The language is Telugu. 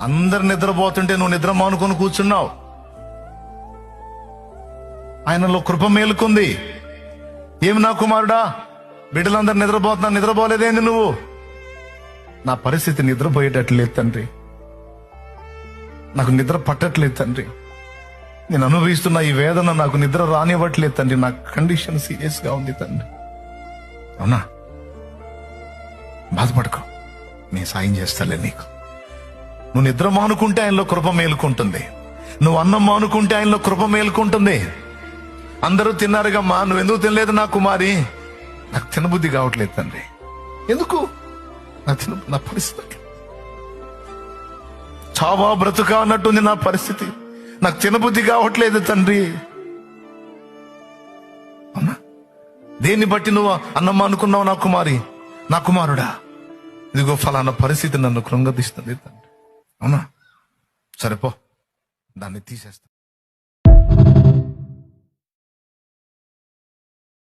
అందరు నిద్రపోతుంటే నువ్వు నిద్ర మానుకొని కూర్చున్నావు. ఆయనలో కృప మేలుకుంది. ఏమి నా కుమారుడా, బిడ్డలందరూ నిద్రపోతున్నా, నిద్రపోలేదేంది నువ్వు? నా పరిస్థితి నిద్రపోయేటట్లేదు తండ్రి, నాకు నిద్ర పట్టట్లేదు తండ్రి, నేను అనుభవిస్తున్న ఈ వేదన నాకు నిద్ర రానివ్వట్లేదు తండ్రి, నా కండిషన్ సీరియస్ గా ఉంది తండ్రి. అవునా, బాధపడుకో, నేను సాయం చేస్తాలే నీకు. నువ్వు నిద్ర మానుకుంటే ఆయనలో కృప మేలుకుంటుంది, నువ్వు అన్నం మానుకుంటే ఆయనలో కృప మేలుకుంటుంది. అందరూ తిన్నారుగమ్మా, నువ్వెందుకు తినలేదు నా కుమారి? నాకు తినబుద్ధి కావట్లేదు తండ్రి. ఎందుకు? నా పరిస్థితి చావా బ్రతుకా అన్నట్టుంది నా పరిస్థితి, నాకు తినబుద్ధి కావట్లేదు తండ్రి. అవునా, దేన్ని బట్టి నువ్వు అన్నం అనుకున్నావు నా కుమారి? నా కుమారుడా, ఇదిగో ఫలానా పరిస్థితి నన్ను కృంగదీస్తుంది తండ్రి. అవునా, సరేపో, దాన్ని తీసేస్తా.